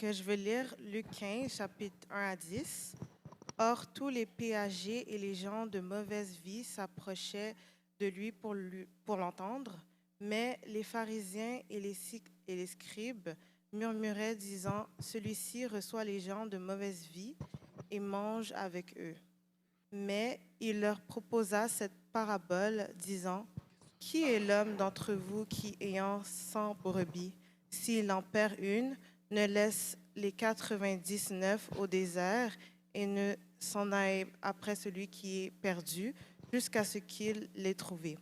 Je vais lire Luc 15, chapitre 1 à 10. Or, tous les péagers et les gens de mauvaise vie s'approchaient de lui pour l'entendre, mais les pharisiens et les scribes murmuraient, disant, celui-ci reçoit les gens de mauvaise vie et mange avec eux. Mais il leur proposa cette parabole, disant, qui est l'homme d'entre vous qui, ayant 100 brebis, s'il en perd une, ne laisse les 99 au désert et ne s'en aille après celui qui est perdu jusqu'à ce qu'il l'ait trouvé?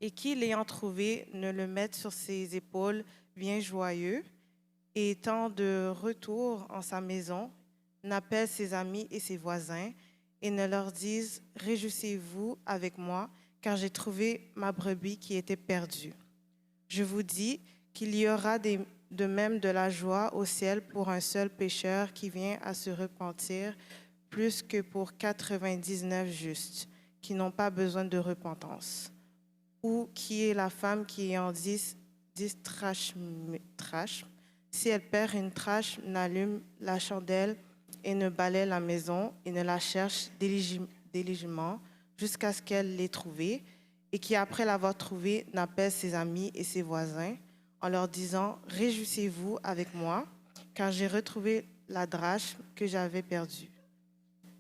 Et qui, l'ayant trouvé, ne le mette sur ses épaules bien joyeux, et étant de retour en sa maison, n'appelle ses amis et ses voisins, et ne leur dise, réjouissez-vous avec moi, car j'ai trouvé ma brebis qui était perdue. Je vous dis qu'il y aura de même de la joie au ciel pour un seul pécheur qui vient à se repentir, plus que pour 99 justes, qui n'ont pas besoin de repentance. Ou qui est la femme qui, ayant 10 drachmes, si elle perd une drachme, n'allume la chandelle et ne balaie la maison et ne la cherche diligiblement jusqu'à ce qu'elle l'ait trouvée, et qui, après l'avoir trouvée, n'appelle ses amis et ses voisins en leur disant, réjouissez-vous avec moi, car j'ai retrouvé la drachme que j'avais perdue.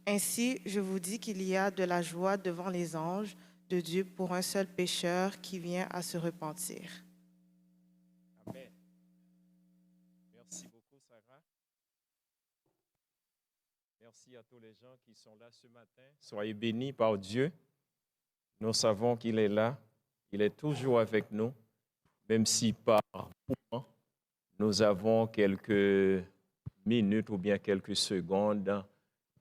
Ainsi, je vous dis qu'il y a de la joie devant les anges de Dieu pour un seul pécheur qui vient à se repentir. Amen. Merci beaucoup, Sarah. Merci à tous les gens qui sont là ce matin. Soyez bénis par Dieu. Nous savons qu'il est là. Il est toujours avec nous, même si par moment, nous avons quelques minutes ou bien quelques secondes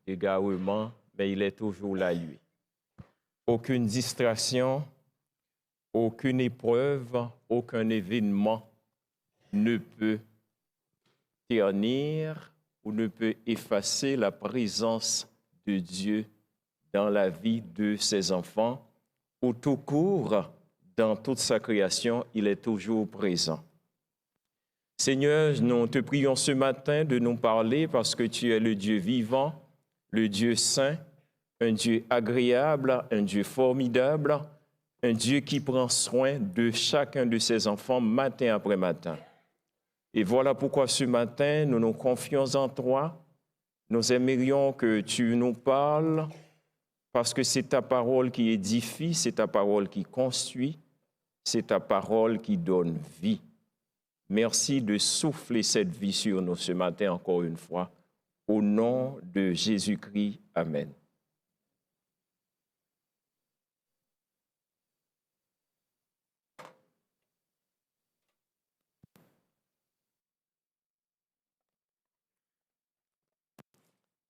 d'égarement, mais il est toujours là, lui. Aucune distraction, aucune épreuve, aucun événement ne peut ternir ou ne peut effacer la présence de Dieu dans la vie de ses enfants. Au tout court, dans toute sa création, il est toujours présent. Seigneur, nous te prions ce matin de nous parler parce que tu es le Dieu vivant, le Dieu saint, un Dieu agréable, un Dieu formidable, un Dieu qui prend soin de chacun de ses enfants matin après matin. Et voilà pourquoi ce matin, nous nous confions en toi. Nous aimerions que tu nous parles parce que c'est ta parole qui édifie, c'est ta parole qui construit, c'est ta parole qui donne vie. Merci de souffler cette vie sur nous ce matin encore une fois. Au nom de Jésus-Christ, amen.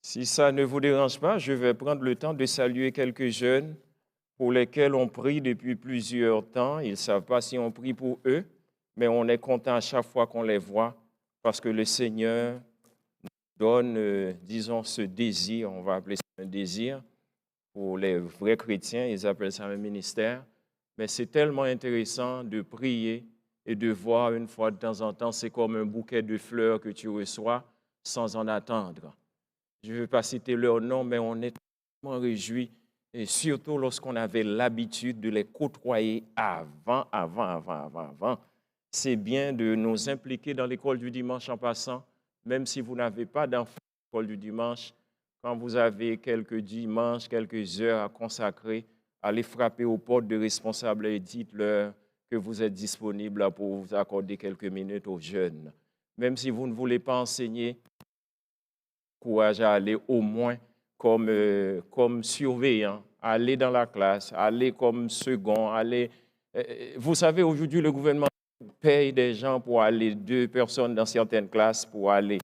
Si ça ne vous dérange pas, je vais prendre le temps de saluer quelques jeunes pour lesquels on prie depuis plusieurs temps. Ils ne savent pas si on prie pour eux, mais on est content à chaque fois qu'on les voit parce que le Seigneur donne, disons, ce désir, on va appeler ça un désir, pour les vrais chrétiens, ils appellent ça un ministère. Mais c'est tellement intéressant de prier et de voir une fois de temps en temps, c'est comme un bouquet de fleurs que tu reçois sans en attendre. Je ne vais pas citer leur nom, mais on est tellement réjouis, et surtout lorsqu'on avait l'habitude de les côtoyer avant. C'est bien de nous impliquer dans l'école du dimanche en passant, même si vous n'avez pas d'enfants à l'école du dimanche. Quand vous avez quelques dimanches, quelques heures à consacrer, allez frapper aux portes de responsables et dites-leur que vous êtes disponible pour vous accorder quelques minutes aux jeunes. Même si vous ne voulez pas enseigner, courage à aller au moins comme surveillant, aller dans la classe, aller comme second, aller... Vous savez, aujourd'hui, le gouvernement paye des gens pour aller, 2 personnes dans certaines classes pour aller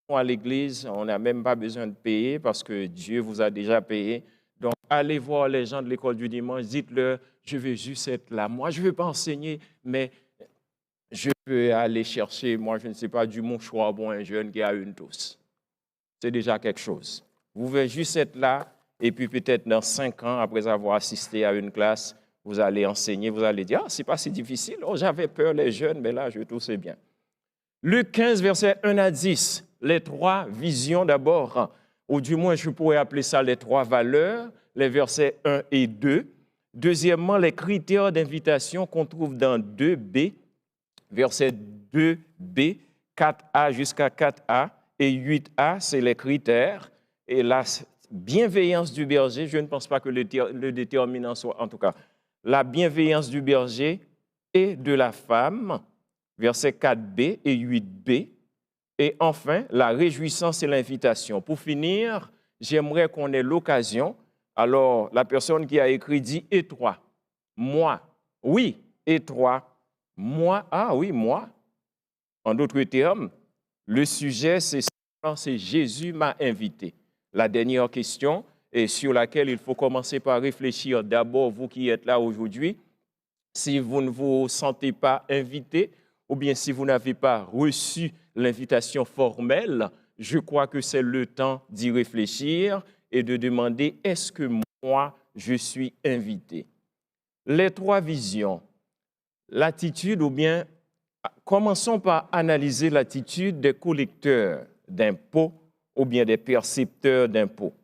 à l'église. On n'a même pas besoin de payer parce que Dieu vous a déjà payé. Donc, allez voir les gens de l'école du dimanche, dites-leur, je veux juste être là. Moi, je ne veux pas enseigner, mais je peux aller chercher, moi, je ne sais pas, du mouchoir pour un jeune qui a une tousse. C'est déjà quelque chose. Vous pouvez juste être là, et puis peut-être dans 5 ans, après avoir assisté à une classe, vous allez enseigner, vous allez dire, ah, c'est pas si difficile, oh, j'avais peur les jeunes, mais là, je toussais bien. Luc 15, versets 1 à 10, les trois visions d'abord, ou du moins je pourrais appeler ça les trois valeurs, les versets 1 et 2. Deuxièmement, les critères d'invitation qu'on trouve dans 2b, versets 2b, 4a jusqu'à 4a et 8a, c'est les critères. Et la bienveillance du berger, je ne pense pas que le déterminant soit, en tout cas, la bienveillance du berger et de la femme, versets 4b et 8b. Et enfin, la réjouissance et l'invitation. Pour finir, j'aimerais qu'on ait l'occasion. Alors, la personne qui a écrit dit « et toi ». Moi, oui, et toi. Moi, ah oui, moi. En d'autres termes, le sujet, c'est Jésus m'a invité. La dernière question, et sur laquelle il faut commencer par réfléchir d'abord, vous qui êtes là aujourd'hui, si vous ne vous sentez pas invité, ou bien si vous n'avez pas reçu l'invitation formelle, je crois que c'est le temps d'y réfléchir et de demander, est-ce que moi, je suis invité? Les trois visions, l'attitude ou bien, commençons par analyser l'attitude des collecteurs d'impôts ou bien des percepteurs d'impôts.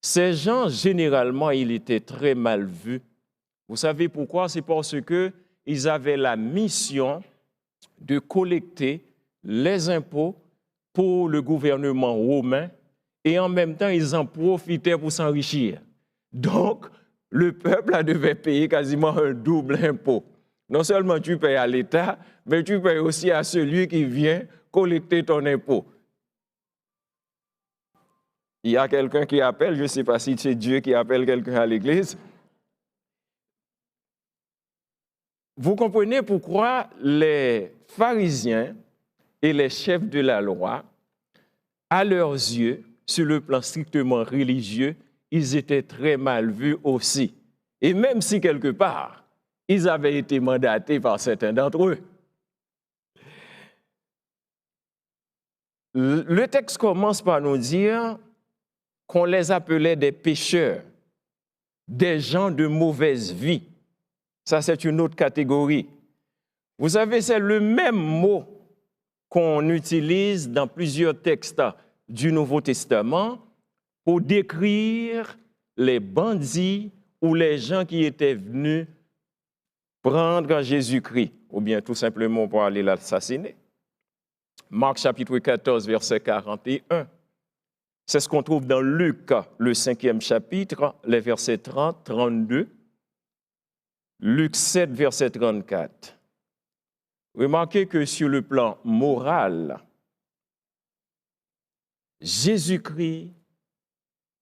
Ces gens, généralement, ils étaient très mal vus. Vous savez pourquoi? C'est parce qu'ils avaient la mission de collecter les impôts pour le gouvernement romain et en même temps, ils en profitaient pour s'enrichir. Donc, le peuple devait payer quasiment un double impôt. Non seulement tu payes à l'État, mais tu payes aussi à celui qui vient collecter ton impôt. Il y a quelqu'un qui appelle, je ne sais pas si c'est Dieu qui appelle quelqu'un à l'église. Vous comprenez pourquoi les pharisiens et les chefs de la loi, à leurs yeux, sur le plan strictement religieux, ils étaient très mal vus aussi. Et même si quelque part, ils avaient été mandatés par certains d'entre eux. Le texte commence par nous dire qu'on les appelait des pécheurs, des gens de mauvaise vie. Ça, c'est une autre catégorie. Vous savez, c'est le même mot qu'on utilise dans plusieurs textes du Nouveau Testament pour décrire les bandits ou les gens qui étaient venus prendre Jésus-Christ, ou bien tout simplement pour aller l'assassiner. Marc chapitre 14, verset 41. C'est ce qu'on trouve dans Luc, le 5e chapitre, les versets 30, 32. Luc 7, verset 34. Remarquez que sur le plan moral, Jésus-Christ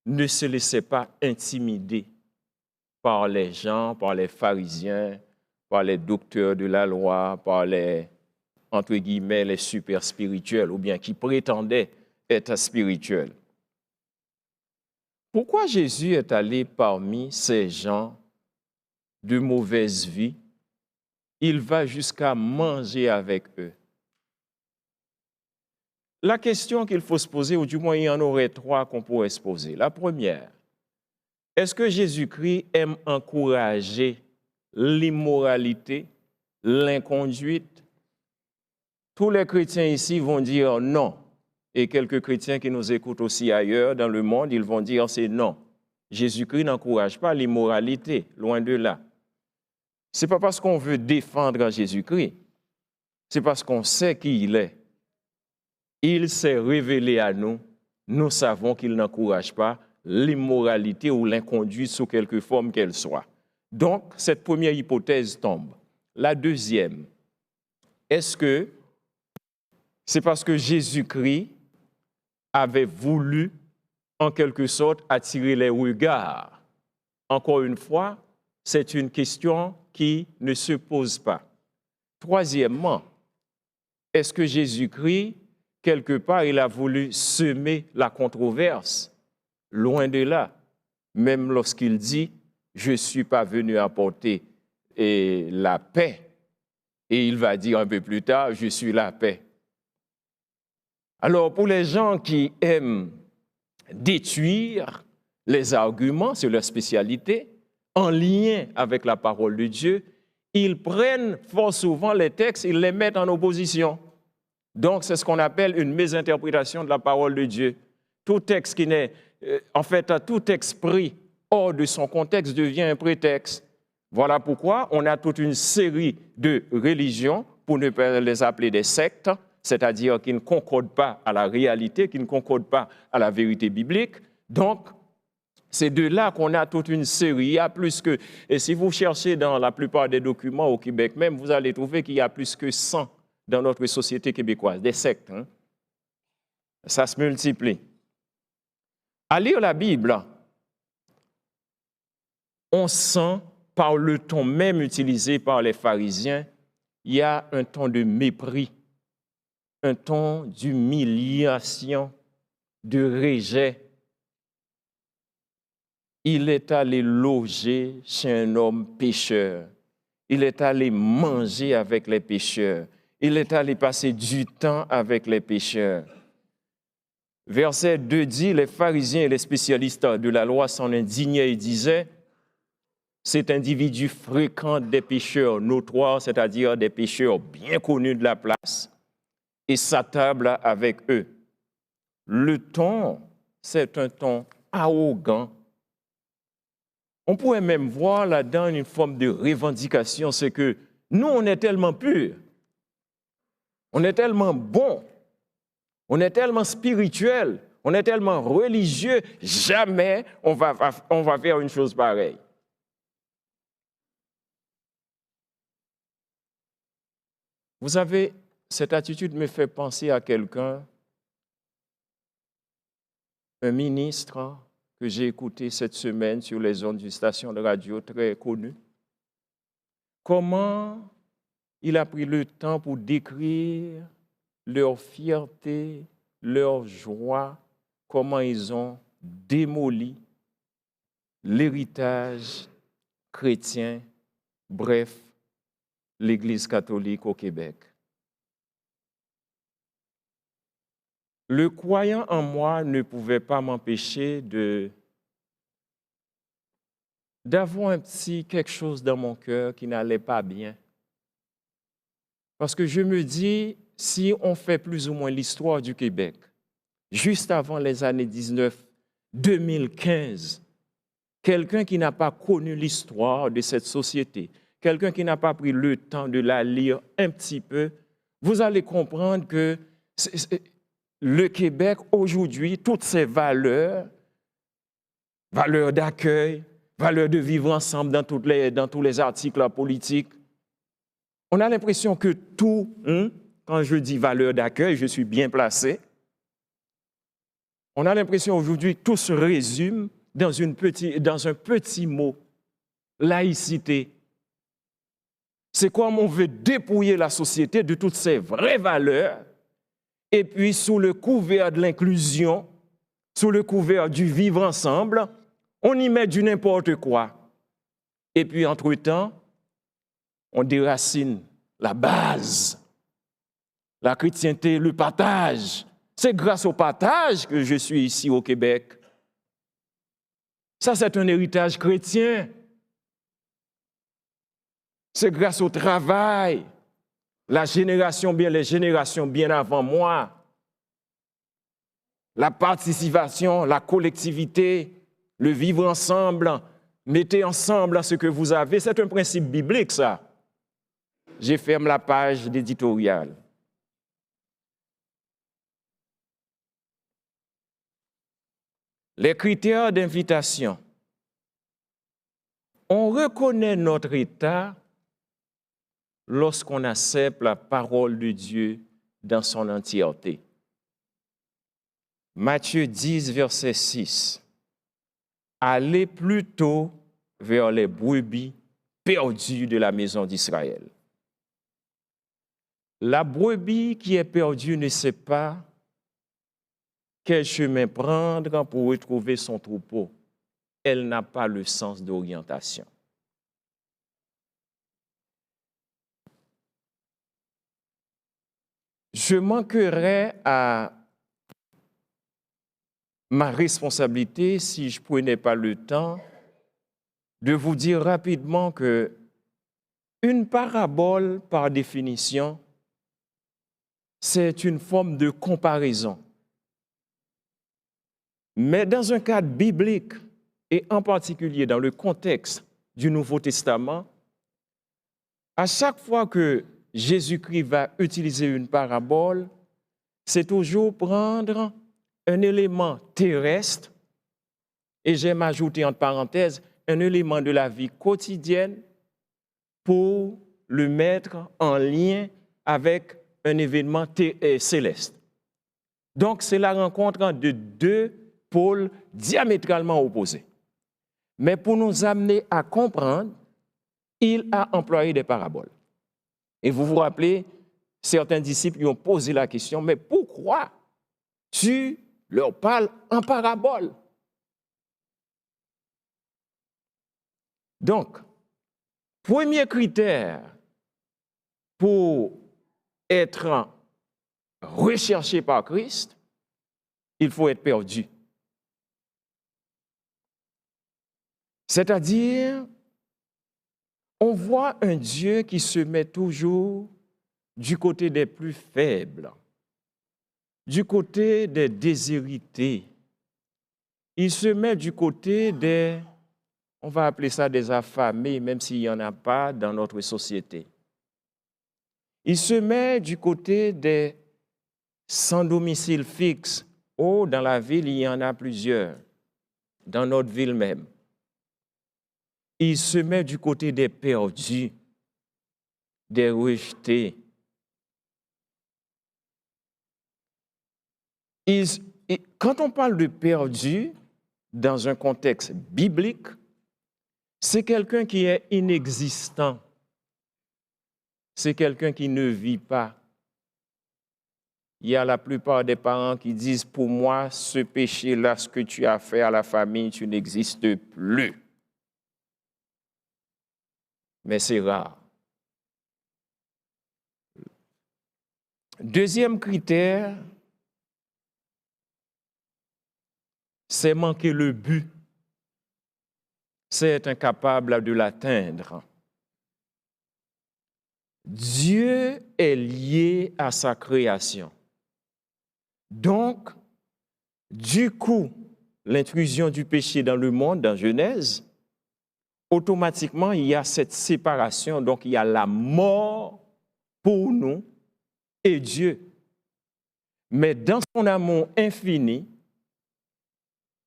ne se laissait pas intimider par les gens, par les pharisiens, par les docteurs de la loi, par les, entre guillemets, les super spirituels, ou bien qui prétendaient être spirituels. Pourquoi Jésus est allé parmi ces gens de mauvaise vie? Il va jusqu'à manger avec eux. La question qu'il faut se poser, ou du moins il y en aurait trois qu'on pourrait se poser. La première, est-ce que Jésus-Christ aime encourager l'immoralité, l'inconduite? Tous les chrétiens ici vont dire non. Et quelques chrétiens qui nous écoutent aussi ailleurs dans le monde, ils vont dire c'est non. Jésus-Christ n'encourage pas l'immoralité, loin de là. Ce n'est pas parce qu'on veut défendre Jésus-Christ, c'est parce qu'on sait qui il est. Il s'est révélé à nous, nous savons qu'il n'encourage pas l'immoralité ou l'inconduite sous quelque forme qu'elle soit. Donc, cette première hypothèse tombe. La deuxième, est-ce que c'est parce que Jésus-Christ avait voulu, en quelque sorte, attirer les regards? Encore une fois, c'est une question qui ne se pose pas. Troisièmement, est-ce que Jésus-Christ, quelque part, il a voulu semer la controverse? Loin de là, même lorsqu'il dit « Je ne suis pas venu apporter la paix », et il va dire un peu plus tard « Je suis la paix ». Alors, pour les gens qui aiment détruire les arguments, c'est leur spécialité, en lien avec la parole de Dieu, ils prennent fort souvent les textes, ils les mettent en opposition. Donc, c'est ce qu'on appelle une mésinterprétation de la parole de Dieu. Tout texte qui n'est, tout texte pris hors de son contexte devient un prétexte. Voilà pourquoi on a toute une série de religions, pour ne pas les appeler des sectes, c'est-à-dire qui ne concordent pas à la réalité, qui ne concordent pas à la vérité biblique. Donc, c'est de là qu'on a toute une série. Il y a plus que, et si vous cherchez dans la plupart des documents au Québec même, vous allez trouver qu'il y a plus que 100 dans notre société québécoise, des sectes. Hein? Ça se multiplie. À lire la Bible, on sent par le ton même utilisé par les pharisiens, il y a un ton de mépris, un ton d'humiliation, de rejet. Il est allé loger chez un homme pécheur. Il est allé manger avec les pécheurs. Il est allé passer du temps avec les pécheurs. Verset 2 dit, les pharisiens et les spécialistes de la loi s'en indignaient et disaient, cet individu fréquente des pécheurs notoires, c'est-à-dire des pécheurs bien connus de la place, et s'attable avec eux. Le ton, c'est un ton arrogant. On pourrait même voir là-dedans une forme de revendication, c'est que nous, on est tellement purs, on est tellement bons, on est tellement spirituels, on est tellement religieux, jamais on va faire une chose pareille. Vous savez, cette attitude me fait penser à quelqu'un, un ministre que j'ai écouté cette semaine sur les ondes d'une station de radio très connue. Comment il a pris le temps pour décrire leur fierté, leur joie, comment ils ont démoli l'héritage chrétien, bref, l'Église catholique au Québec. Le croyant en moi ne pouvait pas m'empêcher d'avoir quelque chose dans mon cœur qui n'allait pas bien. Parce que je me dis, si on fait plus ou moins l'histoire du Québec, juste avant les années 2015, quelqu'un qui n'a pas connu l'histoire de cette société, quelqu'un qui n'a pas pris le temps de la lire un petit peu, vous allez comprendre que le Québec, aujourd'hui, toutes ces valeurs d'accueil, valeurs de vivre ensemble dans tous les articles politiques, on a l'impression que tout, quand je dis valeurs d'accueil, je suis bien placé, on a l'impression aujourd'hui que tout se résume dans un petit mot, laïcité. C'est comme on veut dépouiller la société de toutes ses vraies valeurs, et puis sous le couvert de l'inclusion, sous le couvert du vivre ensemble, on y met du n'importe quoi. Et puis entre-temps, on déracine la base, la chrétienté, le partage. C'est grâce au partage que je suis ici au Québec. Ça, c'est un héritage chrétien. C'est grâce au travail, les générations bien avant moi, la participation, la collectivité, le vivre ensemble, mettez ensemble ce que vous avez. C'est un principe biblique, ça. Je ferme la page d'éditorial. Les critères d'invitation. On reconnaît notre état lorsqu'on accepte la parole de Dieu dans son entièreté. Matthieu 10, verset 6. Allez plutôt vers les brebis perdues de la maison d'Israël. La brebis qui est perdue ne sait pas quel chemin prendre pour retrouver son troupeau. Elle n'a pas le sens d'orientation. Je manquerais à ma responsabilité si je ne prenais pas le temps de vous dire rapidement que une parabole, par définition, c'est une forme de comparaison. Mais dans un cadre biblique, et en particulier dans le contexte du Nouveau Testament, à chaque fois que Jésus-Christ va utiliser une parabole, c'est toujours prendre un élément terrestre, et j'aime ajouter entre parenthèses, un élément de la vie quotidienne pour le mettre en lien avec un événement céleste. Donc, c'est la rencontre de deux pôles diamétralement opposés. Mais pour nous amener à comprendre, il a employé des paraboles. Et vous vous rappelez, certains disciples lui ont posé la question, mais pourquoi tu leur parles en parabole? Donc, premier critère pour être recherché par Christ, il faut être perdu. C'est-à-dire, on voit un Dieu qui se met toujours du côté des plus faibles, du côté des déshérités. Il se met du côté des, on va appeler ça des affamés, même s'il n'y en a pas dans notre société. Il se met du côté des sans domicile fixe. Oh, dans la ville, il y en a plusieurs, dans notre ville même. Il se met du côté des perdus, des rejetés. Quand on parle de perdu, dans un contexte biblique, c'est quelqu'un qui est inexistant. C'est quelqu'un qui ne vit pas. Il y a la plupart des parents qui disent, pour moi, ce péché-là, ce que tu as fait à la famille, tu n'existes plus. Mais c'est rare. Deuxième critère, c'est manquer le but. C'est être incapable de l'atteindre. Dieu est lié à sa création. Donc, du coup, l'intrusion du péché dans le monde, dans Genèse, automatiquement, il y a cette séparation. Donc, il y a la mort pour nous et Dieu. Mais dans son amour infini,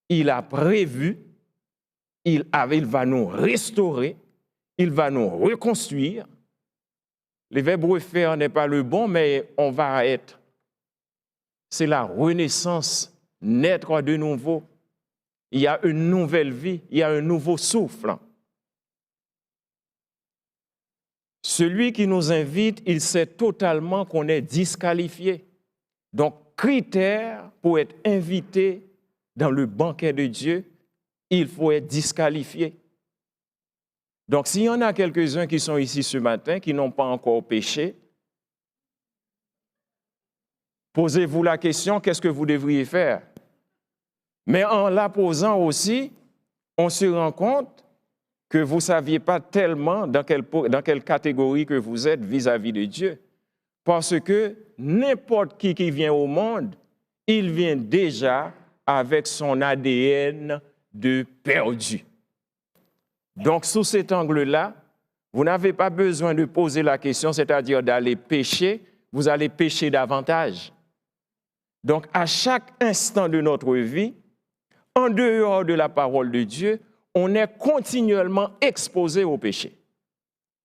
il a prévu, il va nous restaurer, il va nous reconstruire. Le verbe refaire n'est pas le bon, mais on va être. C'est la renaissance, naître de nouveau. Il y a une nouvelle vie, il y a un nouveau souffle. Celui qui nous invite, il sait totalement qu'on est disqualifié. Donc, critère pour être invité dans le banquet de Dieu, il faut être disqualifié. Donc, s'il y en a quelques-uns qui sont ici ce matin, qui n'ont pas encore péché, posez-vous la question, qu'est-ce que vous devriez faire? Mais en la posant aussi, on se rend compte que vous ne saviez pas tellement dans quelle catégorie que vous êtes vis-à-vis de Dieu. Parce que n'importe qui vient au monde, il vient déjà avec son ADN de perdu. Donc, sous cet angle-là, vous n'avez pas besoin de poser la question, c'est-à-dire d'aller pécher, vous allez pécher davantage. Donc, à chaque instant de notre vie, en dehors de la parole de Dieu, on est continuellement exposé au péché.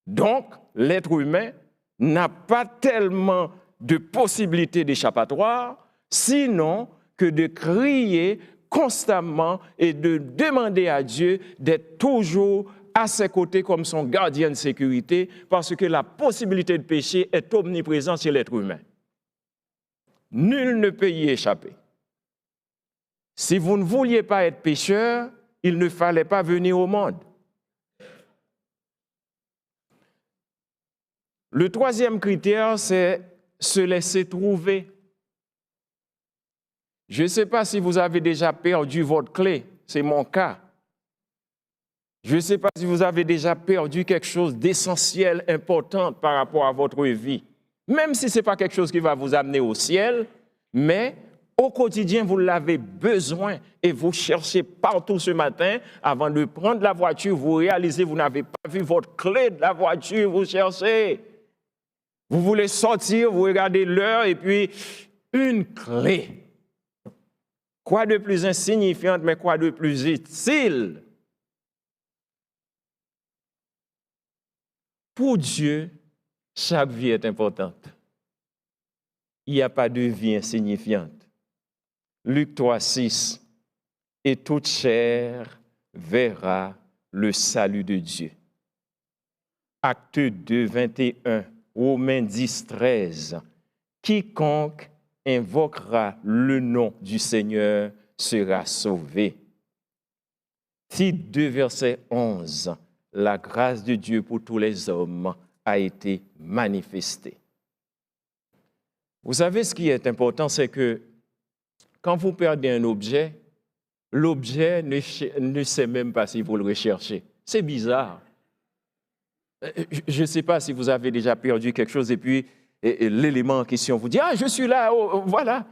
Donc, l'être humain n'a pas tellement de possibilités d'échappatoire, sinon que de crier constamment et de demander à Dieu d'être toujours à ses côtés comme son gardien de sécurité, parce que la possibilité de péché est omniprésente chez l'être humain. Nul ne peut y échapper. Si vous ne vouliez pas être pécheur, il ne fallait pas venir au monde. Le troisième critère, c'est se laisser trouver. Je ne sais pas si vous avez déjà perdu votre clé, c'est mon cas. Je ne sais pas si vous avez déjà perdu quelque chose d'essentiel, important par rapport à votre vie. Même si ce n'est pas quelque chose qui va vous amener au ciel, mais au quotidien, vous l'avez besoin et vous cherchez partout ce matin, avant de prendre la voiture, vous réalisez que vous n'avez pas vu votre clé de la voiture, vous cherchez. Vous voulez sortir, vous regardez l'heure et puis une clé. Quoi de plus insignifiant, mais quoi de plus utile? Pour Dieu, chaque vie est importante. Il n'y a pas de vie insignifiante. Luc 3,6 « Et toute chair verra le salut de Dieu. » Acte 2, 21, Romains 10, 13 « Quiconque invoquera le nom du Seigneur sera sauvé. » Tite 2, verset 11 « La grâce de Dieu pour tous les hommes a été manifestée. » Vous savez, ce qui est important, c'est que quand vous perdez un objet, l'objet ne sait même pas si vous le recherchez. C'est bizarre. Je ne sais pas si vous avez déjà perdu quelque chose et puis l'élément en question vous dit « Ah, je suis là, oh, voilà ».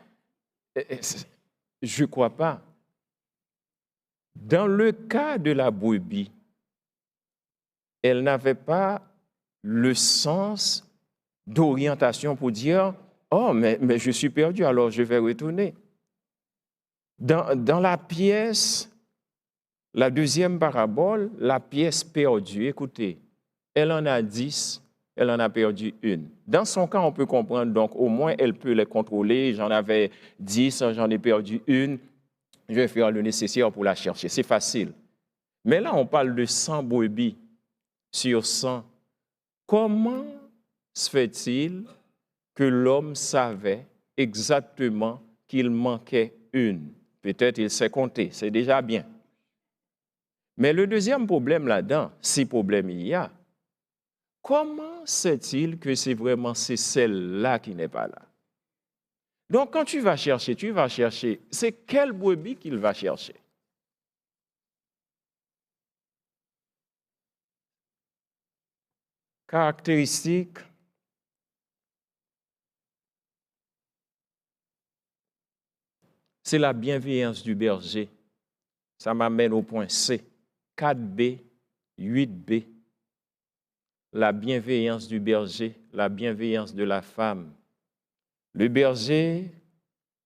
Je ne crois pas. Dans le cas de la brebis, elle n'avait pas le sens d'orientation pour dire « Oh, mais je suis perdu, alors je vais retourner ». Dans la pièce, la deuxième parabole, la pièce perdue, écoutez, elle en a 10, elle en a perdu une. Dans son cas, on peut comprendre, donc au moins elle peut les contrôler. J'en avais 10, j'en ai perdu une, je vais faire le nécessaire pour la chercher. C'est facile. Mais là, on parle de 100 brebis sur 100. Comment se fait-il que l'homme savait exactement qu'il manquait une? Peut-être il sait compter, c'est déjà bien. Mais le deuxième problème là-dedans, si problème il y a, comment sait-il que c'est vraiment celle-là qui n'est pas là? Donc quand tu vas chercher, c'est quelle brebis qu'il va chercher? Caractéristique, c'est la bienveillance du berger. Ça m'amène au point C, 4B, 8B. La bienveillance du berger, la bienveillance de la femme. Le berger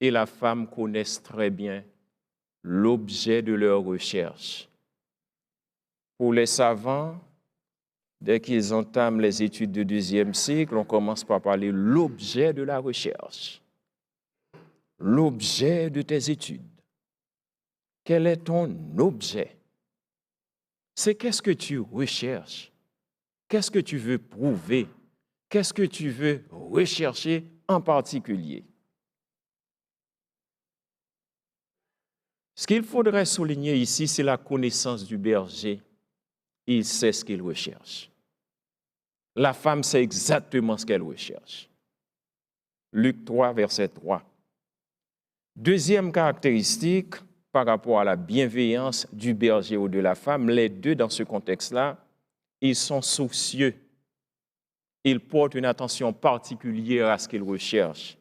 et la femme connaissent très bien l'objet de leur recherche. Pour les savants, dès qu'ils entament les études du deuxième cycle, on commence par parler de l'objet de la recherche. L'objet de tes études. Quel est ton objet? C'est qu'est-ce que tu recherches? Qu'est-ce que tu veux prouver? Qu'est-ce que tu veux rechercher en particulier? Ce qu'il faudrait souligner ici, c'est la connaissance du berger. Il sait ce qu'il recherche. La femme sait exactement ce qu'elle recherche. Luc 3, verset 3. Deuxième caractéristique par rapport à la bienveillance du berger ou de la femme, les deux dans ce contexte-là, ils sont soucieux. Ils portent une attention particulière à ce qu'ils recherchent.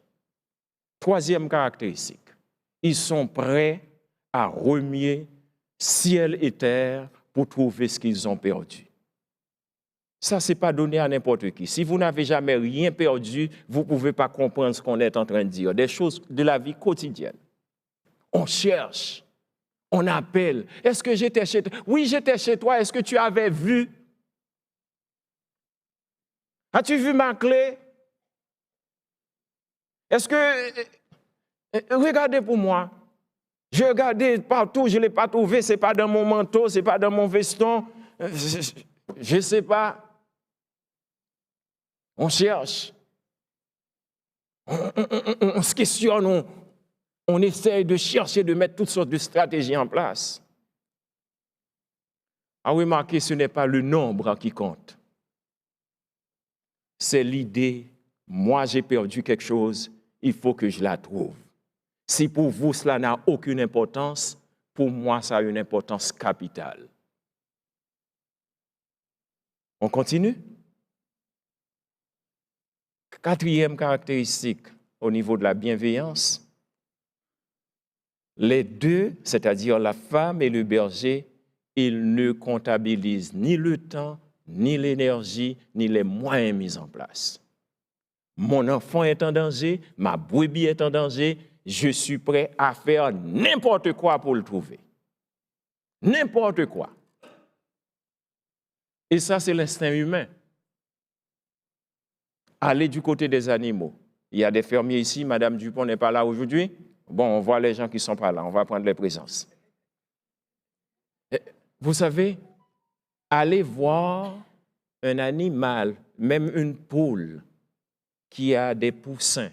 Troisième caractéristique, ils sont prêts à remuer ciel et terre pour trouver ce qu'ils ont perdu. Ça, ce n'est pas donné à n'importe qui. Si vous n'avez jamais rien perdu, vous ne pouvez pas comprendre ce qu'on est en train de dire. Des choses de la vie quotidienne. On cherche, on appelle. Est-ce que j'étais chez toi? Oui, j'étais chez toi. Est-ce que tu avais vu? As-tu vu ma clé? Est-ce que... Regardez pour moi. J'ai regardé partout, je ne l'ai pas trouvé. Ce n'est pas dans mon manteau, ce n'est pas dans mon veston. Je ne sais pas. On cherche. On se questionne. On essaye de chercher, de mettre toutes sortes de stratégies en place. À remarquer, ce n'est pas le nombre qui compte. C'est l'idée, moi j'ai perdu quelque chose, il faut que je la trouve. Si pour vous cela n'a aucune importance, pour moi ça a une importance capitale. On continue? Quatrième caractéristique au niveau de la bienveillance, les deux, c'est-à-dire la femme et le berger, ils ne comptabilisent ni le temps, ni l'énergie, ni les moyens mis en place. Mon enfant est en danger, ma brebis est en danger, je suis prêt à faire n'importe quoi pour le trouver. N'importe quoi. Et ça, c'est l'instinct humain. Allez du côté des animaux. Il y a des fermiers ici, Madame Dupont n'est pas là aujourd'hui. Bon, on voit les gens qui ne sont pas là, on va prendre les présences. Vous savez, allez voir un animal, même une poule, qui a des poussins.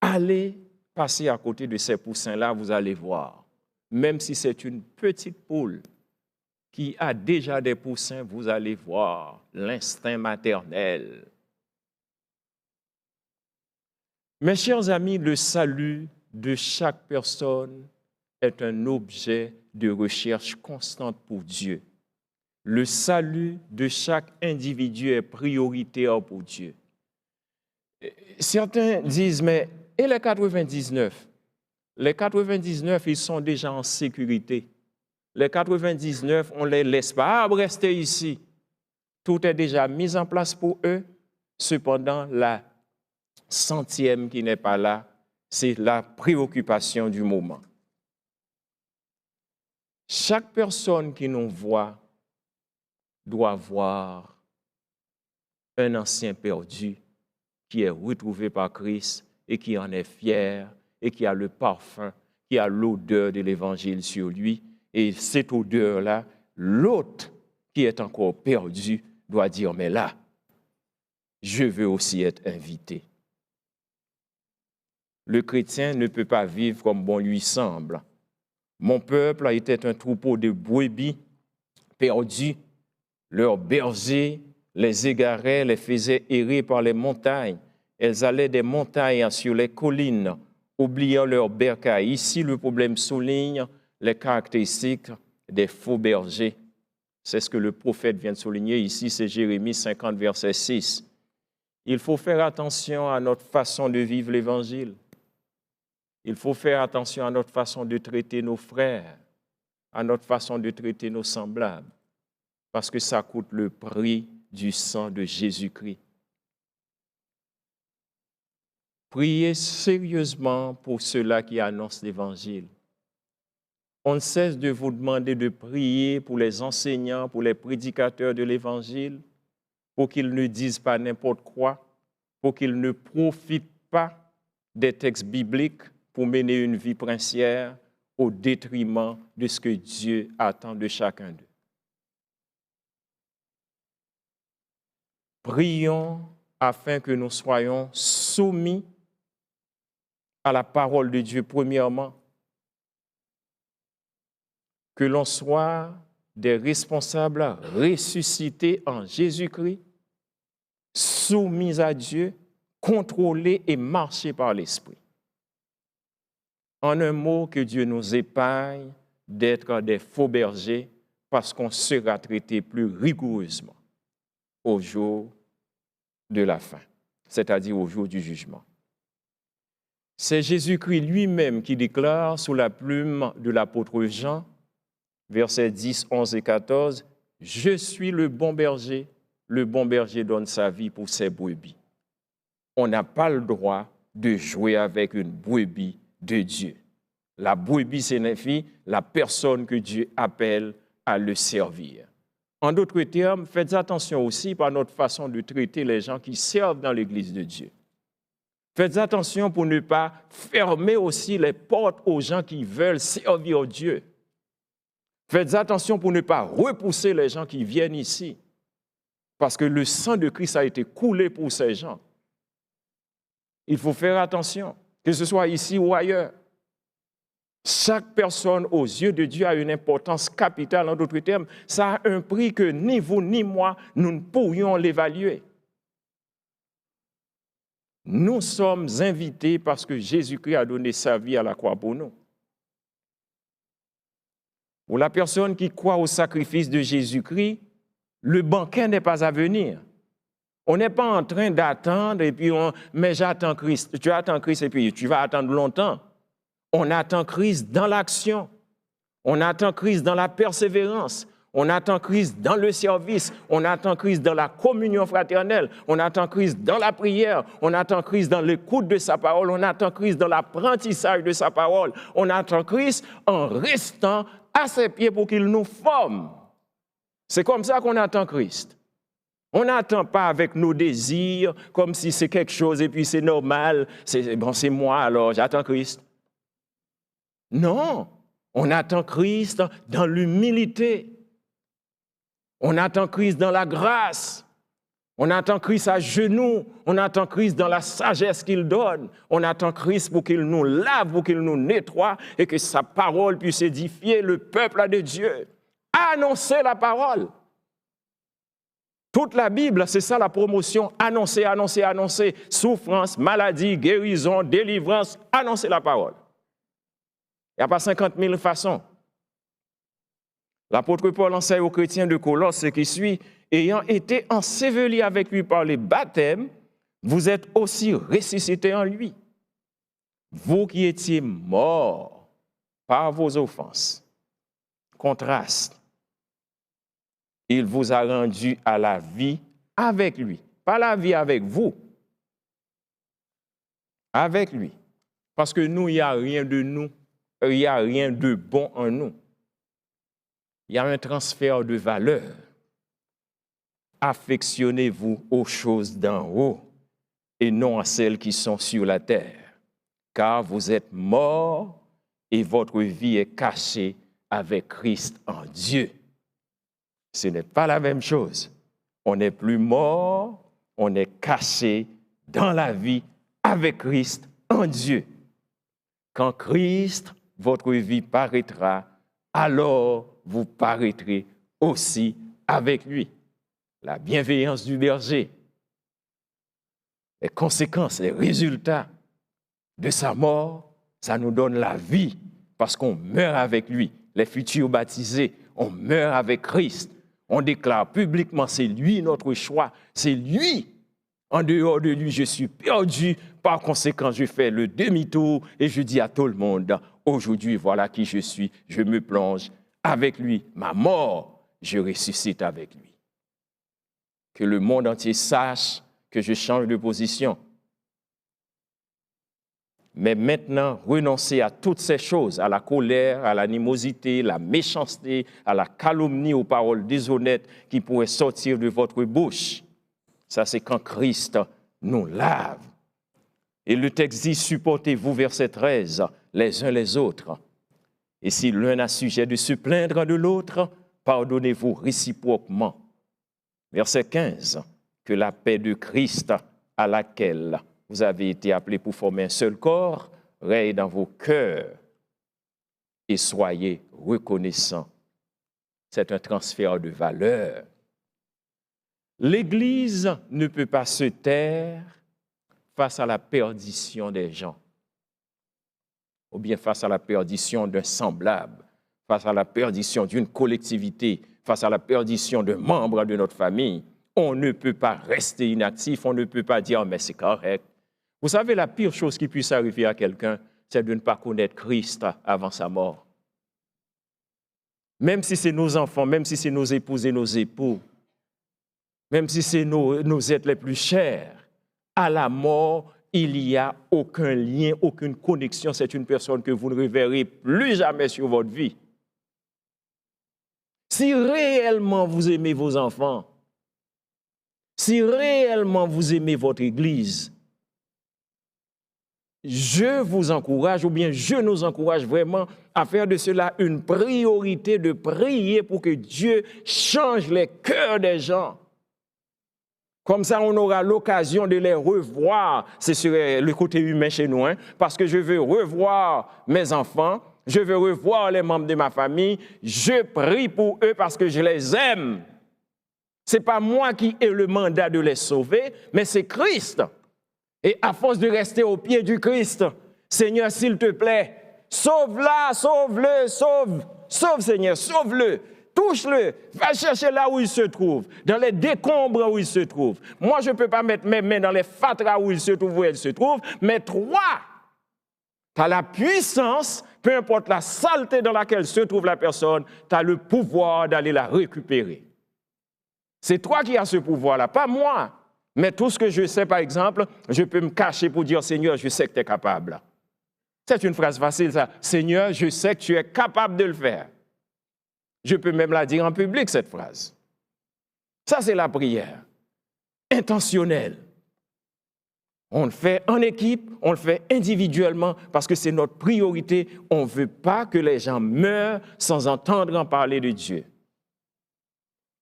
Allez passer à côté de ces poussins-là, vous allez voir. Même si c'est une petite poule qui a déjà des poussins, vous allez voir l'instinct maternel. Mes chers amis, le salut de chaque personne est un objet de recherche constante pour Dieu. Le salut de chaque individu est prioritaire pour Dieu. Certains disent, mais et les 99? Les 99, ils sont déjà en sécurité. Les 99, on ne les laisse pas rester ici. Tout est déjà mis en place pour eux. Cependant, la 100e qui n'est pas là, c'est la préoccupation du moment. Chaque personne qui nous voit doit voir un ancien perdu qui est retrouvé par Christ et qui en est fier et qui a le parfum, qui a l'odeur de l'Évangile sur lui. Et cette odeur-là, l'autre qui est encore perdu doit dire, mais là, je veux aussi être invité. Le chrétien ne peut pas vivre comme bon lui semble. Mon peuple était un troupeau de brebis perdus. Leurs bergers les égaraient, les faisaient errer par les montagnes. Elles allaient des montagnes sur les collines, oubliant leurs bercailles. Ici, le problème souligne les caractéristiques des faux bergers. C'est ce que le prophète vient de souligner ici, c'est Jérémie 50, verset 6. Il faut faire attention à notre façon de vivre l'Évangile. Il faut faire attention à notre façon de traiter nos frères, à notre façon de traiter nos semblables, parce que ça coûte le prix du sang de Jésus-Christ. Priez sérieusement pour ceux-là qui annoncent l'Évangile. On ne cesse de vous demander de prier pour les enseignants, pour les prédicateurs de l'Évangile, pour qu'ils ne disent pas n'importe quoi, pour qu'ils ne profitent pas des textes bibliques pour mener une vie princière au détriment de ce que Dieu attend de chacun d'eux. Prions afin que nous soyons soumis à la parole de Dieu premièrement, que l'on soit des responsables ressuscités en Jésus-Christ, soumis à Dieu, contrôlés et marchés par l'Esprit. En un mot, que Dieu nous épargne d'être des faux bergers parce qu'on sera traité plus rigoureusement au jour de la fin, c'est-à-dire au jour du jugement. C'est Jésus-Christ lui-même qui déclare sous la plume de l'apôtre Jean, versets 10, 11 et 14, « Je suis le bon berger donne sa vie pour ses brebis. » On n'a pas le droit de jouer avec une brebis de Dieu. La brebis signifie la personne que Dieu appelle à le servir. En d'autres termes, faites attention aussi par notre façon de traiter les gens qui servent dans l'Église de Dieu. Faites attention pour ne pas fermer aussi les portes aux gens qui veulent servir Dieu. Faites attention pour ne pas repousser les gens qui viennent ici, parce que le sang de Christ a été coulé pour ces gens. Il faut faire attention, que ce soit ici ou ailleurs. Chaque personne aux yeux de Dieu a une importance capitale. En d'autres termes, ça a un prix que ni vous ni moi, nous ne pourrions l'évaluer. Nous sommes invités parce que Jésus-Christ a donné sa vie à la croix pour nous. Pour la personne qui croit au sacrifice de Jésus-Christ, le banquet n'est pas à venir. On n'est pas en train d'attendre et puis mais j'attends Christ. Tu attends Christ et puis tu vas attendre longtemps. On attend Christ dans l'action. On attend Christ dans la persévérance. On attend Christ dans le service. On attend Christ dans la communion fraternelle. On attend Christ dans la prière. On attend Christ dans l'écoute de sa parole. On attend Christ dans l'apprentissage de sa parole. On attend Christ en restant à ses pieds pour qu'il nous forme. C'est comme ça qu'on attend Christ. On n'attend pas avec nos désirs, comme si c'est quelque chose et puis c'est normal. C'est moi alors, j'attends Christ. Non, on attend Christ dans l'humilité. On attend Christ dans la grâce. On attend Christ à genoux. On attend Christ dans la sagesse qu'il donne. On attend Christ pour qu'il nous lave, pour qu'il nous nettoie et que sa parole puisse édifier le peuple de Dieu. Annoncer la parole. Toute la Bible, c'est ça la promotion. Annoncer, annoncer, annoncer. Souffrance, maladie, guérison, délivrance. Annoncer la parole. Il n'y a pas 50 000 façons. L'apôtre Paul enseigne aux chrétiens de Colosse ce qui suit. Ayant été ensevelis avec lui par les baptêmes, vous êtes aussi ressuscités en lui. Vous qui étiez morts par vos offenses. Contraste. Il vous a rendu à la vie avec lui. Pas la vie avec vous. Avec lui. Parce que nous, il n'y a rien de nous. Il n'y a rien de bon en nous. Il y a un transfert de valeur. Affectionnez-vous aux choses d'en haut et non à celles qui sont sur la terre. Car vous êtes morts et votre vie est cachée avec Christ en Dieu. Ce n'est pas la même chose. On n'est plus mort, on est caché dans la vie avec Christ en Dieu. Quand Christ, votre vie paraîtra, alors vous paraîtrez aussi avec lui. La bienveillance du berger, les conséquences, les résultats de sa mort, ça nous donne la vie parce qu'on meurt avec lui. Les futurs baptisés, on meurt avec Christ. On déclare publiquement, c'est lui notre choix, c'est lui. En dehors de lui, je suis perdu. Par conséquent, je fais le demi-tour et je dis à tout le monde, aujourd'hui, voilà qui je suis, je me plonge avec lui. Ma mort, je ressuscite avec lui. Que le monde entier sache que je change de position. Mais maintenant, renoncer à toutes ces choses, à la colère, à l'animosité, la méchanceté, à la calomnie, aux paroles déshonnêtes qui pourraient sortir de votre bouche. Ça, c'est quand Christ nous lave. Et le texte dit, supportez-vous, verset 13, les uns les autres. Et si l'un a sujet de se plaindre de l'autre, pardonnez-vous réciproquement. Verset 15, que la paix de Christ à laquelle vous avez été appelés pour former un seul corps, règne dans vos cœurs et soyez reconnaissants. C'est un transfert de valeur. L'Église ne peut pas se taire face à la perdition des gens, ou bien face à la perdition d'un semblable, face à la perdition d'une collectivité, face à la perdition d'un membre de notre famille. On ne peut pas rester inactif, on ne peut pas dire « mais c'est correct ». Vous savez, la pire chose qui puisse arriver à quelqu'un, c'est de ne pas connaître Christ avant sa mort. Même si c'est nos enfants, même si c'est nos épouses et nos époux, même si c'est nos êtres les plus chers, à la mort, il n'y a aucun lien, aucune connexion. C'est une personne que vous ne reverrez plus jamais sur votre vie. Si réellement vous aimez vos enfants, si réellement vous aimez votre Église, je vous encourage, ou bien je nous encourage vraiment à faire de cela une priorité, de prier pour que Dieu change les cœurs des gens. Comme ça, on aura l'occasion de les revoir. C'est sur le côté humain chez nous, hein, parce que je veux revoir mes enfants, je veux revoir les membres de ma famille. Je prie pour eux parce que je les aime. Ce n'est pas moi qui ai le mandat de les sauver, mais c'est Christ. Et à force de rester au pied du Christ, Seigneur, s'il te plaît, sauve-la, sauve-le, sauve, Seigneur, sauve-le. touche-le, va chercher là où il se trouve, dans les décombres où il se trouve. Moi, je ne peux pas mettre mes mains dans les fatras où il se trouve, où elle se trouve, mais toi, tu as la puissance, peu importe la saleté dans laquelle se trouve la personne, tu as le pouvoir d'aller la récupérer. C'est toi qui as ce pouvoir-là, pas moi. Mais tout ce que je sais, par exemple, je peux me cacher pour dire, Seigneur, je sais que tu es capable. C'est une phrase facile, ça. Seigneur, je sais que tu es capable de le faire. Je peux même la dire en public, cette phrase. Ça, c'est la prière. Intentionnelle. On le fait en équipe, on le fait individuellement parce que c'est notre priorité. On ne veut pas que les gens meurent sans entendre en parler de Dieu.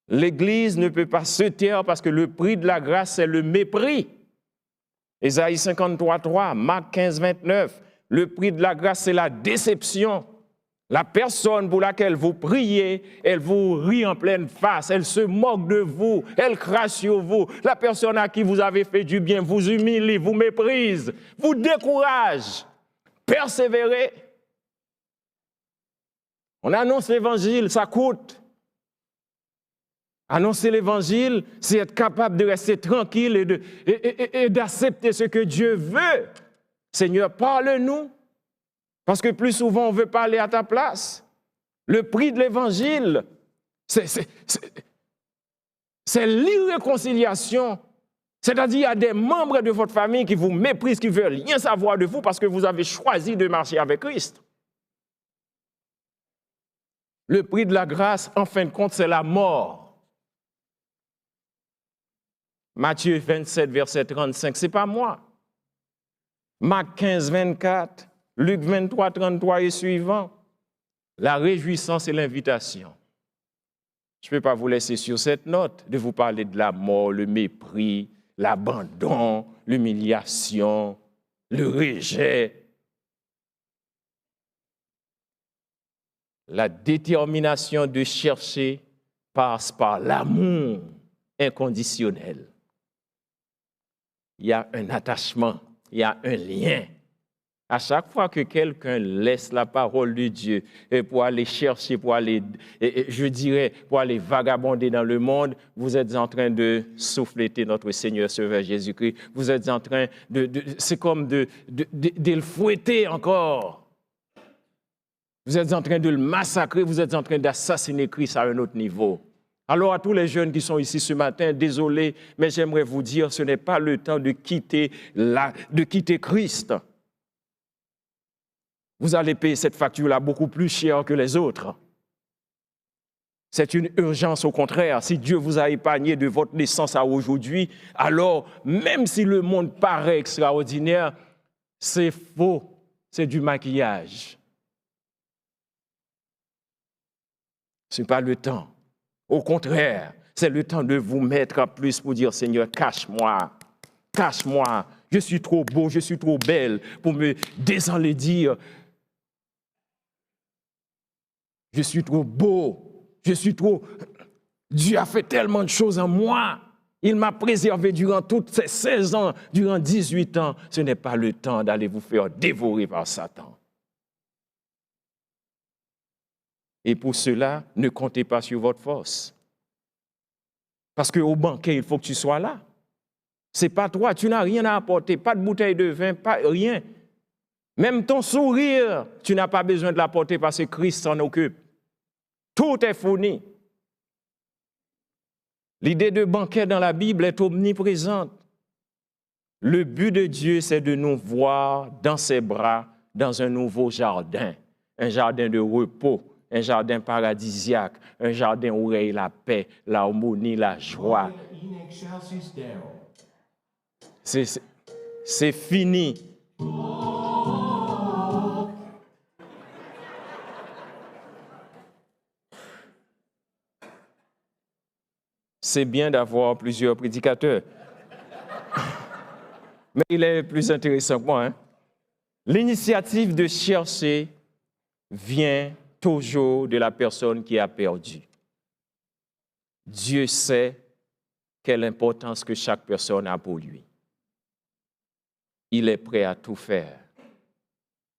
L'Église ne peut pas se taire parce que le prix de la grâce, c'est le mépris. Ésaïe 53:3, Marc 15:29, le prix de la grâce, c'est la déception. La personne pour laquelle vous priez, elle vous rit en pleine face, elle se moque de vous, elle crache sur vous. La personne à qui vous avez fait du bien vous humilie, vous méprise, vous décourage. Persévérez. On annonce l'évangile, ça coûte. Annoncer l'évangile, c'est être capable de rester tranquille et d'accepter ce que Dieu veut. Seigneur, parle-nous. Parce que plus souvent, on veut parler à ta place. Le prix de l'évangile, c'est l'irréconciliation. C'est-à-dire, il y a des membres de votre famille qui vous méprisent, qui ne veulent rien savoir de vous parce que vous avez choisi de marcher avec Christ. Le prix de la grâce, en fin de compte, c'est la mort. Matthieu 27, verset 35, ce n'est pas moi. Marc 15, 24, Luc 23, 33 et suivant. La réjouissance et l'invitation. Je ne peux pas vous laisser sur cette note de vous parler de la mort, le mépris, l'abandon, l'humiliation, le rejet. La détermination de chercher passe par l'amour inconditionnel. Il y a un attachement, il y a un lien. À chaque fois que quelqu'un laisse la parole de Dieu pour aller chercher, pour aller, je dirais, pour aller vagabonder dans le monde, vous êtes en train de souffleter notre Seigneur Sauveur Jésus-Christ. Vous êtes en train c'est comme de le fouetter encore. Vous êtes en train de le massacrer, vous êtes en train d'assassiner Christ à un autre niveau. Alors à tous les jeunes qui sont ici ce matin, désolé, mais j'aimerais vous dire, ce n'est pas le temps de quitter Christ. Vous allez payer cette facture-là beaucoup plus cher que les autres. C'est une urgence au contraire. Si Dieu vous a épargné de votre naissance à aujourd'hui, alors même si le monde paraît extraordinaire, c'est faux, c'est du maquillage. Ce n'est pas le temps. Au contraire, c'est le temps de vous mettre en plus pour dire, Seigneur, cache-moi, cache-moi. Je suis trop beau, je suis trop belle pour me désenlaidir. Je suis trop beau, je suis trop... Dieu a fait tellement de choses en moi. Il m'a préservé durant toutes ces 16 ans, durant 18 ans. Ce n'est pas le temps d'aller vous faire dévorer par Satan. Et pour cela, ne comptez pas sur votre force. Parce qu'au banquet, il faut que tu sois là. Ce n'est pas toi, tu n'as rien à apporter, pas de bouteille de vin, pas rien. Même ton sourire, tu n'as pas besoin de l'apporter parce que Christ s'en occupe. Tout est fourni. L'idée de banquet dans la Bible est omniprésente. Le but de Dieu, c'est de nous voir dans ses bras, dans un nouveau jardin, un jardin de repos, un jardin paradisiaque, un jardin où règne la paix, l'harmonie, la joie. C'est fini. C'est bien d'avoir plusieurs prédicateurs. Mais il est plus intéressant que moi. L'initiative de chercher vient toujours de la personne qui a perdu. Dieu sait quelle importance que chaque personne a pour lui. Il est prêt à tout faire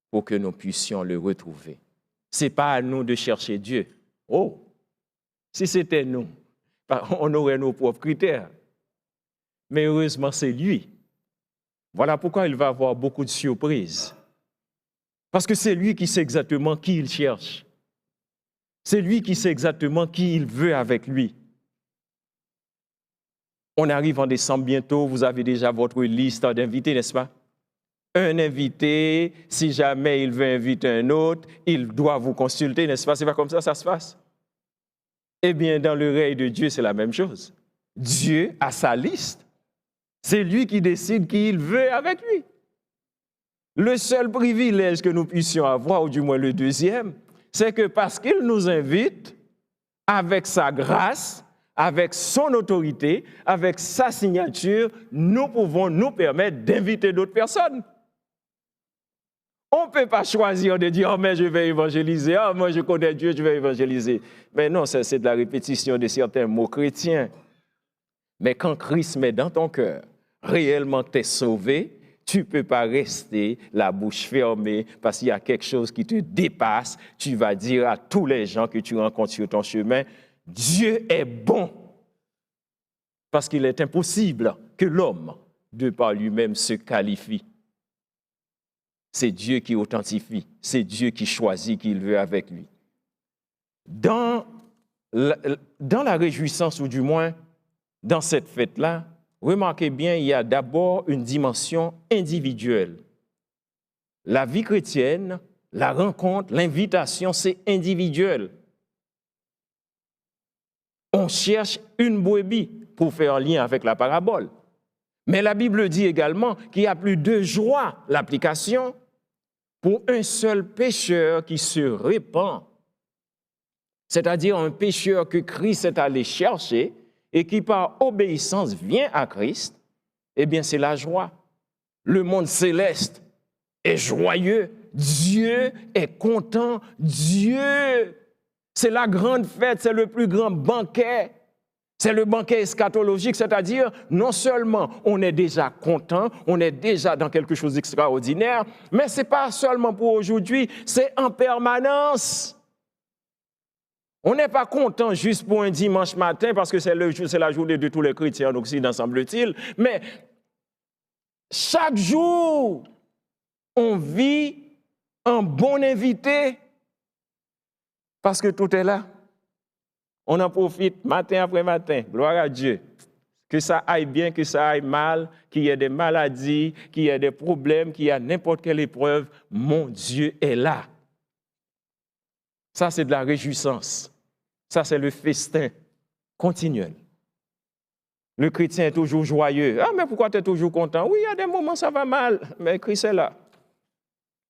pour que nous puissions le retrouver. Ce n'est pas à nous de chercher Dieu. Oh, Si c'était nous, on aurait nos propres critères. Mais heureusement, c'est lui. Voilà pourquoi il va avoir beaucoup de surprises. Parce que c'est lui qui sait exactement qui il cherche. C'est lui qui sait exactement qui il veut avec lui. On arrive en décembre bientôt, vous avez déjà votre liste d'invités, n'est-ce pas? Un invité, si jamais il veut inviter un autre, il doit vous consulter, n'est-ce pas? C'est pas comme ça se passe. Eh bien, dans le règne de Dieu, c'est la même chose. Dieu a sa liste. C'est lui qui décide qui il veut avec lui. Le seul privilège que nous puissions avoir, ou du moins le deuxième, c'est que parce qu'il nous invite, avec sa grâce, avec son autorité, avec sa signature, nous pouvons nous permettre d'inviter d'autres personnes. On ne peut pas choisir de dire « Oh, mais je vais évangéliser. Oh, moi, je connais Dieu, je vais évangéliser. » Mais non, c'est de la répétition de certains mots chrétiens. Mais quand Christ met dans ton cœur réellement que tu es sauvé, tu ne peux pas rester la bouche fermée parce qu'il y a quelque chose qui te dépasse. Tu vas dire à tous les gens que tu rencontres sur ton chemin, Dieu est bon. Parce qu'il est impossible que l'homme, de par lui-même, se qualifie. C'est Dieu qui authentifie, c'est Dieu qui choisit qui il veut avec lui. Dans la réjouissance, ou du moins dans cette fête-là, remarquez bien, il y a d'abord une dimension individuelle. La vie chrétienne, la rencontre, l'invitation, c'est individuel. On cherche une brebis pour faire un lien avec la parabole. Mais la Bible dit également qu'il y a plus de joie, l'application, pour un seul pécheur qui se répand. C'est-à-dire un pécheur que Christ est allé chercher et qui par obéissance vient à Christ, eh bien c'est la joie. Le monde céleste est joyeux. Dieu est content. Dieu, c'est la grande fête, c'est le plus grand banquet. C'est le banquet eschatologique, c'est-à-dire non seulement on est déjà content, on est déjà dans quelque chose d'extraordinaire, mais ce n'est pas seulement pour aujourd'hui, c'est en permanence. On n'est pas content juste pour un dimanche matin parce que c'est la journée de tous les chrétiens en Occident, semble-t-il, mais chaque jour, on vit un bon invité parce que tout est là. On en profite matin après matin, gloire à Dieu. Que ça aille bien, que ça aille mal, qu'il y ait des maladies, qu'il y ait des problèmes, qu'il y ait n'importe quelle épreuve, mon Dieu est là. Ça, c'est de la réjouissance. Ça, c'est le festin continuel. Le chrétien est toujours joyeux. Ah, mais pourquoi tu es toujours content? Oui, il y a des moments, ça va mal, mais Christ est là.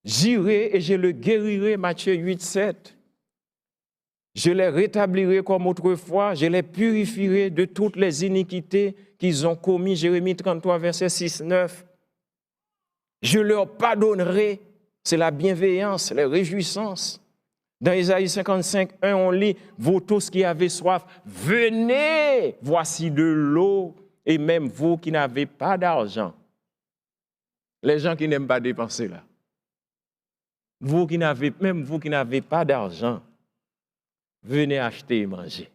J'irai et je le guérirai, Matthieu 8, 7. Je les rétablirai comme autrefois, je les purifierai de toutes les iniquités qu'ils ont commises. Jérémie 33, verset 6, 9. Je leur pardonnerai, c'est la bienveillance, les réjouissances. Dans Ésaïe 55, 1, on lit, vous tous qui avez soif, venez, voici de l'eau, et même vous qui n'avez pas d'argent. Les gens qui n'aiment pas dépenser là. Même vous qui n'avez pas d'argent, venez acheter et manger.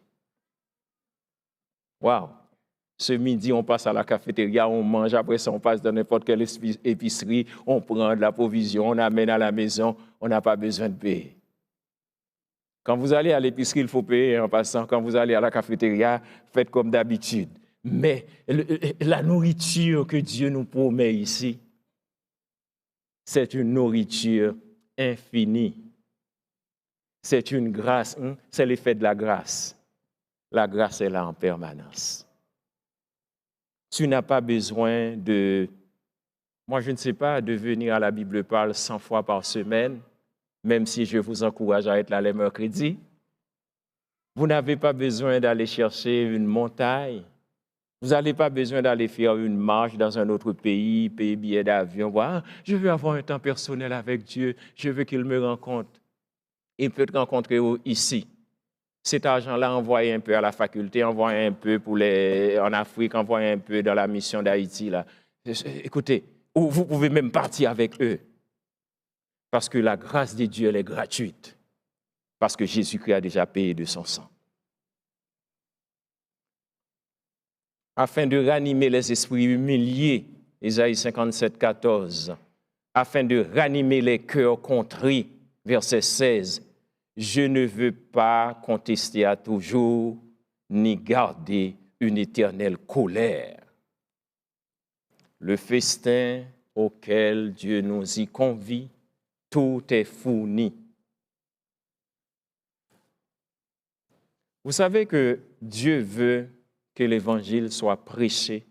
Waouh! Ce midi, on passe à la cafétéria, on mange, après ça, on passe dans n'importe quelle épicerie, on prend de la provision, on amène à la maison, on n'a pas besoin de payer. Quand vous allez à l'épicerie, il faut payer en passant. Quand vous allez à la cafétéria, faites comme d'habitude. Mais la nourriture que Dieu nous promet ici, c'est une nourriture infinie. C'est une grâce, c'est l'effet de la grâce. La grâce est là en permanence. Tu n'as pas besoin moi je ne sais pas, de venir à la Bible Parle 100 fois par semaine, même si je vous encourage à être là les mercredis. Vous n'avez pas besoin d'aller chercher une montagne. Vous n'avez pas besoin d'aller faire une marche dans un autre pays, payer billet d'avion. Voilà, je veux avoir un temps personnel avec Dieu. Je veux qu'il me rencontre. Il peut te rencontrer ici. Cet argent-là, envoyez un peu à la faculté, envoyez un peu en Afrique, envoyez un peu dans la mission d'Haïti. Là. Écoutez, vous pouvez même partir avec eux. Parce que la grâce de Dieu, elle est gratuite. Parce que Jésus-Christ a déjà payé de son sang. afin de ranimer les esprits humiliés, Ésaïe 57, 14, afin de ranimer les cœurs contrits, verset 16. Je ne veux pas contester à toujours, ni garder une éternelle colère. Le festin auquel Dieu nous y convie, tout est fourni. Vous savez que Dieu veut que l'Évangile soit prêché.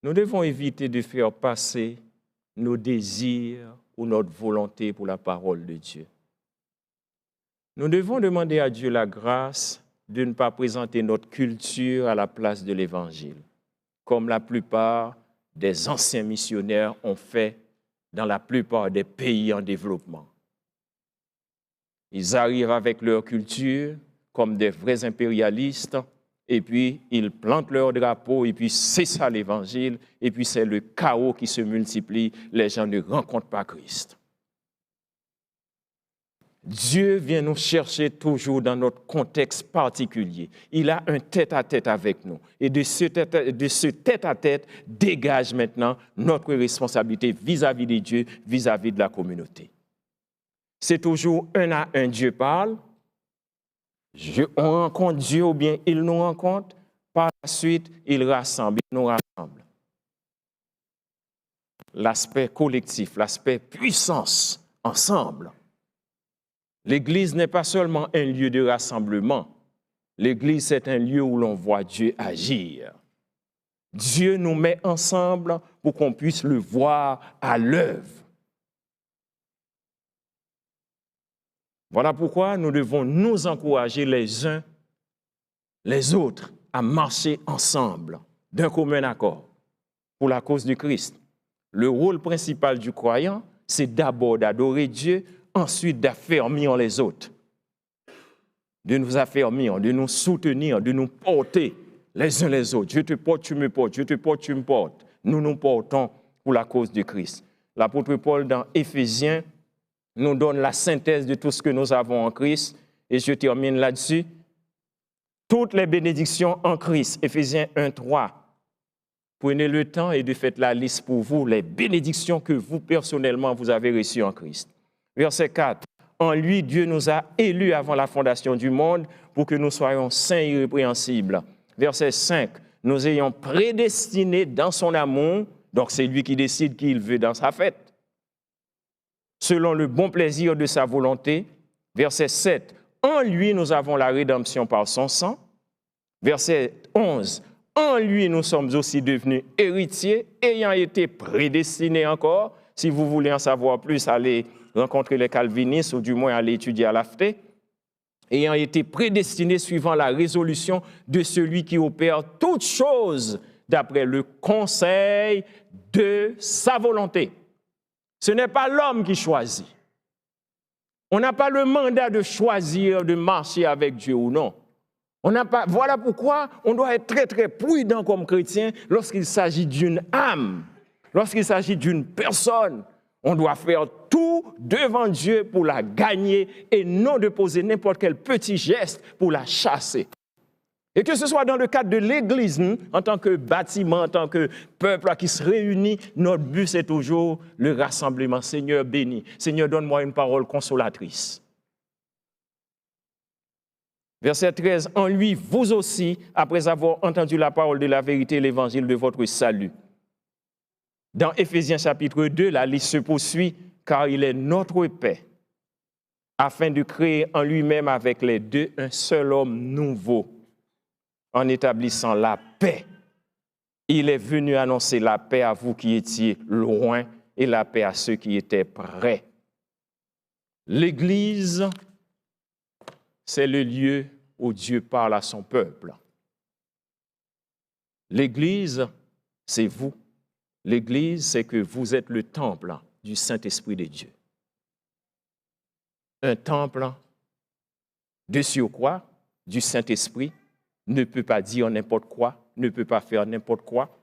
Nous devons éviter de faire passer nos désirs ou notre volonté pour la parole de Dieu. Nous devons demander à Dieu la grâce de ne pas présenter notre culture à la place de l'Évangile, comme la plupart des anciens missionnaires ont fait dans la plupart des pays en développement. Ils arrivent avec leur culture comme des vrais impérialistes, et puis ils plantent leur drapeau, et puis c'est ça l'Évangile, et puis c'est le chaos qui se multiplie, les gens ne rencontrent pas Christ. Dieu vient nous chercher toujours dans notre contexte particulier. Il a un tête-à-tête avec nous. Et de ce tête-à-tête dégage maintenant notre responsabilité vis-à-vis de Dieu, vis-à-vis de la communauté. C'est toujours un à un Dieu parle. On rencontre Dieu ou bien il nous rencontre. Par la suite, il rassemble, il nous rassemble. L'aspect collectif, l'aspect puissance, ensemble. L'Église n'est pas seulement un lieu de rassemblement. L'Église, c'est un lieu où l'on voit Dieu agir. Dieu nous met ensemble pour qu'on puisse le voir à l'œuvre. Voilà pourquoi nous devons nous encourager les uns les autres à marcher ensemble d'un commun accord pour la cause du Christ. Le rôle principal du croyant, c'est d'abord d'adorer Dieu, ensuite d'affermir les autres, de nous affermir, de nous soutenir, de nous porter les uns les autres. Je te porte, tu me portes, je te porte, tu me portes. Nous nous portons pour la cause de Christ. L'apôtre Paul, dans Éphésiens, nous donne la synthèse de tout ce que nous avons en Christ. Et je termine là-dessus. Toutes les bénédictions en Christ, Éphésiens 1, 3. Prenez le temps et de faites la liste pour vous, les bénédictions que vous, personnellement, vous avez reçues en Christ. Verset 4. En lui, Dieu nous a élus avant la fondation du monde pour que nous soyons saints et irrépréhensibles. Verset 5. Nous ayons prédestinés dans son amour, donc c'est lui qui décide qui il veut dans sa fête, selon le bon plaisir de sa volonté. Verset 7. En lui, nous avons la rédemption par son sang. Verset 11. En lui, nous sommes aussi devenus héritiers, ayant été prédestinés encore. Si vous voulez en savoir plus, allez rencontrer les calvinistes ou du moins aller étudier à l'AFTE. Ayant été prédestinés suivant la résolution de celui qui opère toutes choses d'après le conseil de sa volonté. Ce n'est pas l'homme qui choisit. On n'a pas le mandat de choisir de marcher avec Dieu ou non. Voilà pourquoi on doit être très, très prudent comme chrétien lorsqu'il s'agit d'une âme, lorsqu'il s'agit d'une personne. On doit faire tout devant Dieu pour la gagner et non de poser n'importe quel petit geste pour la chasser. Et que ce soit dans le cadre de l'Église, en tant que bâtiment, en tant que peuple qui se réunit, notre but c'est toujours le rassemblement. Seigneur béni, Seigneur donne-moi une parole consolatrice. Verset 13, en lui, vous aussi, après avoir entendu la parole de la vérité et l'évangile de votre salut. Dans Éphésiens chapitre 2, la liste se poursuit, car il est notre paix, afin de créer en lui-même avec les deux un seul homme nouveau, en établissant la paix. Il est venu annoncer la paix à vous qui étiez loin et la paix à ceux qui étaient près. L'Église, c'est le lieu où Dieu parle à son peuple. L'Église, c'est vous. L'Église, c'est que vous êtes le temple du Saint-Esprit de Dieu. Un temple de surcroît du Saint-Esprit ne peut pas dire n'importe quoi, ne peut pas faire n'importe quoi.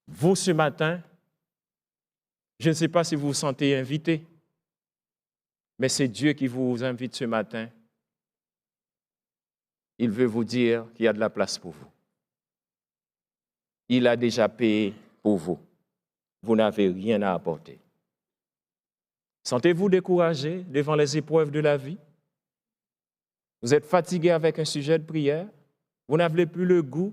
Vous, ce matin, je ne sais pas si vous vous sentez invité, mais c'est Dieu qui vous invite ce matin. Il veut vous dire qu'il y a de la place pour vous. Il a déjà payé pour vous. Vous n'avez rien à apporter. Sentez-vous découragé devant les épreuves de la vie? Vous êtes fatigué avec un sujet de prière? Vous n'avez plus le goût?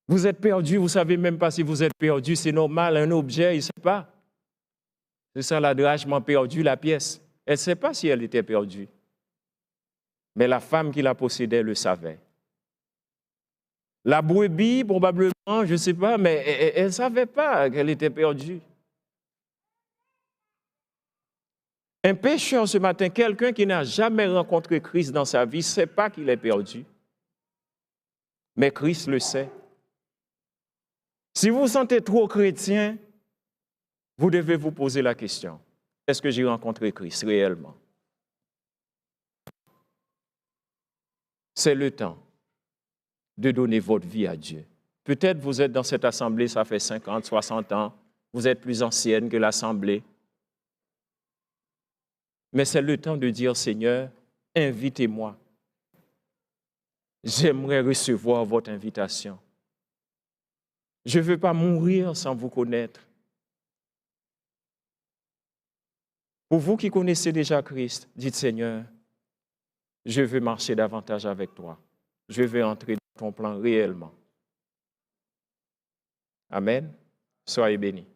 Vous êtes perdu, vous ne savez même pas si vous êtes perdu, c'est normal, un objet, il ne sait pas. C'est ça, la drachme m'a perdu la pièce. Elle ne sait pas si elle était perdue. Mais la femme qui la possédait le savait. La brebis, probablement, je ne sais pas, mais elle ne savait pas qu'elle était perdue. Un pécheur ce matin, quelqu'un qui n'a jamais rencontré Christ dans sa vie, ne sait pas qu'il est perdu. Mais Christ le sait. Si vous vous sentez trop chrétien, vous devez vous poser la question, est-ce que j'ai rencontré Christ réellement? C'est le temps de donner votre vie à Dieu. Peut-être vous êtes dans cette assemblée, ça fait 50, 60 ans, vous êtes plus ancienne que l'assemblée. Mais c'est le temps de dire, Seigneur, invitez-moi. J'aimerais recevoir votre invitation. Je ne veux pas mourir sans vous connaître. Pour vous qui connaissez déjà Christ, dites, Seigneur, je veux marcher davantage avec toi. Je veux entrer dans ton plan réellement. Amen. Soyez bénis.